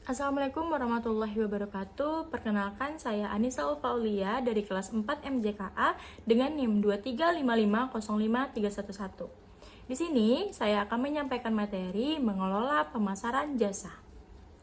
Assalamualaikum warahmatullahi wabarakatuh. Perkenalkan, saya Anissa Ulfaulia dari kelas 4 MJKA dengan NIM 235505311. Di sini saya akan menyampaikan materi mengelola pemasaran jasa.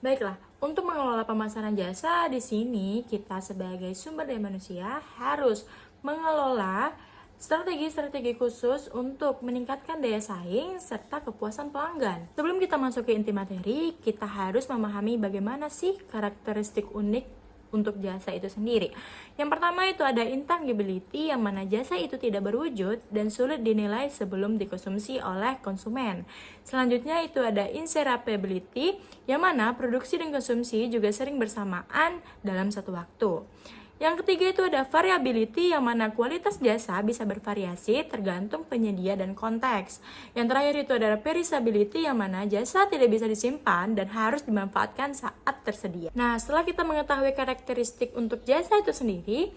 Baiklah, untuk mengelola pemasaran jasa di sini kita sebagai sumber daya manusia harus mengelola strategi-strategi khusus untuk meningkatkan daya saing serta kepuasan pelanggan. Sebelum kita masuk ke inti materi, kita harus memahami bagaimana sih karakteristik unik untuk jasa itu sendiri. Yang pertama itu ada intangibility, yang mana jasa itu tidak berwujud dan sulit dinilai sebelum dikonsumsi oleh konsumen. Selanjutnya itu ada inseparability, yang mana produksi dan konsumsi juga sering bersamaan dalam satu waktu. Yang ketiga itu ada variability, yang mana kualitas jasa bisa bervariasi tergantung penyedia dan konteks. Yang terakhir itu ada perishability, yang mana jasa tidak bisa disimpan dan harus dimanfaatkan saat tersedia. Nah, setelah kita mengetahui karakteristik untuk jasa itu sendiri,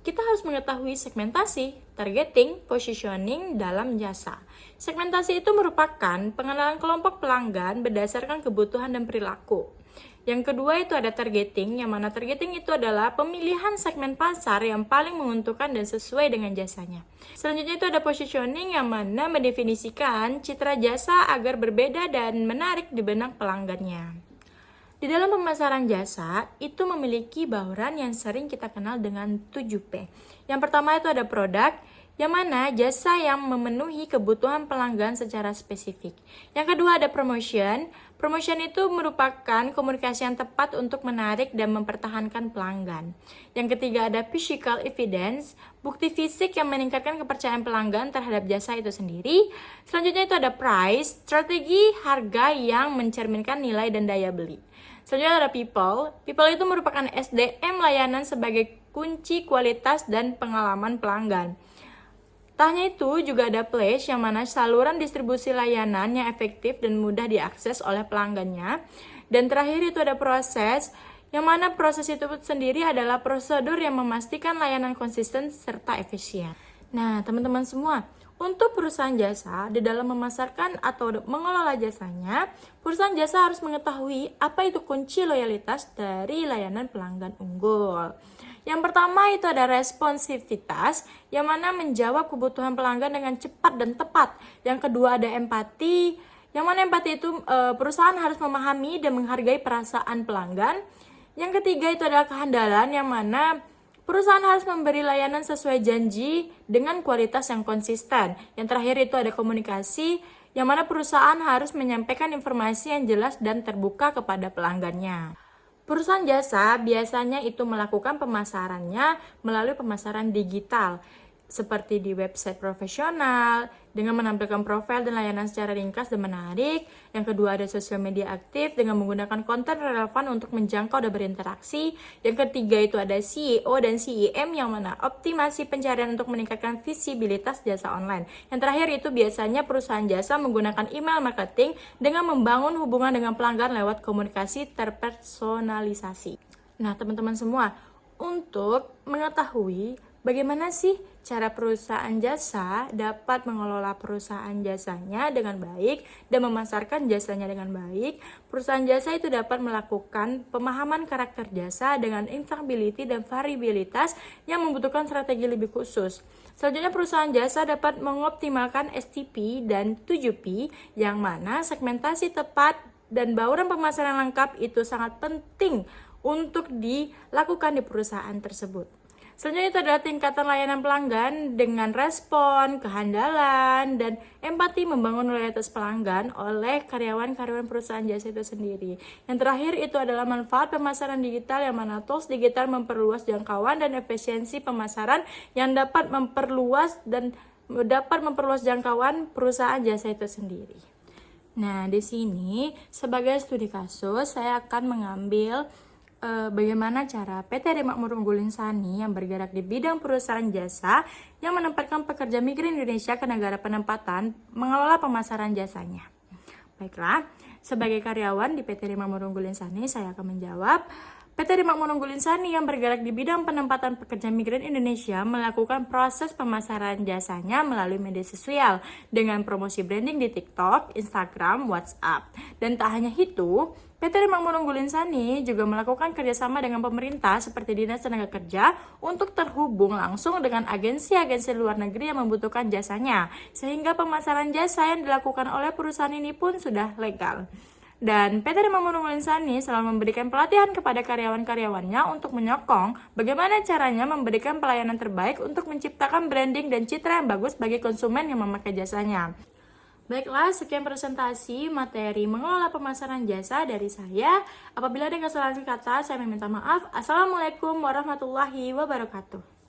kita harus mengetahui segmentasi, targeting, positioning dalam jasa. Segmentasi itu merupakan pengenalan kelompok pelanggan berdasarkan kebutuhan dan perilaku. Yang kedua itu ada targeting, yang mana targeting itu adalah pemilihan segmen pasar yang paling menguntungkan dan sesuai dengan jasanya. Selanjutnya itu ada positioning, yang mana mendefinisikan citra jasa agar berbeda dan menarik di benak pelanggannya. Di dalam pemasaran jasa, itu memiliki bauran yang sering kita kenal dengan 7P. Yang pertama itu ada produk, yang mana jasa yang memenuhi kebutuhan pelanggan secara spesifik. Yang kedua ada promotion. Promotion itu merupakan komunikasi yang tepat untuk menarik dan mempertahankan pelanggan. Yang ketiga ada physical evidence, bukti fisik yang meningkatkan kepercayaan pelanggan terhadap jasa itu sendiri. Selanjutnya itu ada price, strategi harga yang mencerminkan nilai dan daya beli. Selanjutnya ada people. People itu merupakan SDM layanan sebagai kunci kualitas dan pengalaman pelanggan. Tak hanya itu, juga ada place, yang mana saluran distribusi layanan yang efektif dan mudah diakses oleh pelanggannya. Dan terakhir itu ada proses, yang mana proses itu sendiri adalah prosedur yang memastikan layanan konsisten serta efisien. Nah, teman-teman semua, untuk perusahaan jasa, di dalam memasarkan atau mengelola jasanya, perusahaan jasa harus mengetahui apa itu kunci loyalitas dari layanan pelanggan unggul. Yang pertama itu ada responsivitas, yang mana menjawab kebutuhan pelanggan dengan cepat dan tepat. Yang kedua ada empati, yang mana empati itu perusahaan harus memahami dan menghargai perasaan pelanggan. Yang ketiga itu adalah kehandalan, yang mana perusahaan harus memberi layanan sesuai janji dengan kualitas yang konsisten. Yang terakhir itu ada komunikasi, yang mana perusahaan harus menyampaikan informasi yang jelas dan terbuka kepada pelanggannya. Perusahaan jasa biasanya itu melakukan pemasarannya melalui pemasaran digital, seperti di website profesional, dengan menampilkan profil dan layanan secara ringkas dan menarik. Yang kedua ada sosial media aktif dengan menggunakan konten relevan untuk menjangkau dan berinteraksi. Yang ketiga itu ada CEO dan CEM, yang mana optimasi pencarian untuk meningkatkan visibilitas jasa online. Yang terakhir itu biasanya perusahaan jasa menggunakan email marketing dengan membangun hubungan dengan pelanggan lewat komunikasi terpersonalisasi. Nah, teman-teman semua, untuk mengetahui bagaimana sih cara perusahaan jasa dapat mengelola perusahaan jasanya dengan baik dan memasarkan jasanya dengan baik? Perusahaan jasa itu dapat melakukan pemahaman karakter jasa dengan instability dan variabilitas yang membutuhkan strategi lebih khusus. Selanjutnya perusahaan jasa dapat mengoptimalkan STP dan 7P, yang mana segmentasi tepat dan bauran pemasaran lengkap itu sangat penting untuk dilakukan di perusahaan tersebut. Selanjutnya itu adalah tingkatan layanan pelanggan dengan respon, kehandalan, dan empati membangun loyalitas pelanggan oleh karyawan-karyawan perusahaan jasa itu sendiri. Yang terakhir itu adalah manfaat pemasaran digital, yang mana tools digital memperluas jangkauan dan efisiensi pemasaran yang dapat memperluas jangkauan perusahaan jasa itu sendiri. Nah, di sini sebagai studi kasus saya akan mengambil bagaimana cara PT Ade Makmur Unggul Insani yang bergerak di bidang perusahaan jasa yang menempatkan pekerja migran Indonesia ke negara penempatan mengelola pemasaran jasanya. Baiklah, sebagai karyawan di PT Ade Makmur Unggul Insani, saya akan menjawab. PT Ade Makmur Unggul Insani yang bergerak di bidang penempatan pekerja migran Indonesia melakukan proses pemasaran jasanya melalui media sosial dengan promosi branding di TikTok, Instagram, WhatsApp. Dan tak hanya itu, PT Remang Menunggu Linsani juga melakukan kerjasama dengan pemerintah seperti Dinas Tenaga Kerja untuk terhubung langsung dengan agensi-agensi luar negeri yang membutuhkan jasanya, sehingga pemasaran jasa yang dilakukan oleh perusahaan ini pun sudah legal. Dan PT Remang Menunggu Linsani selalu memberikan pelatihan kepada karyawan-karyawannya untuk menyokong bagaimana caranya memberikan pelayanan terbaik untuk menciptakan branding dan citra yang bagus bagi konsumen yang memakai jasanya. Baiklah, sekian presentasi materi mengelola pemasaran jasa dari saya. Apabila ada kesalahan kata, saya meminta maaf. Assalamualaikum warahmatullahi wabarakatuh.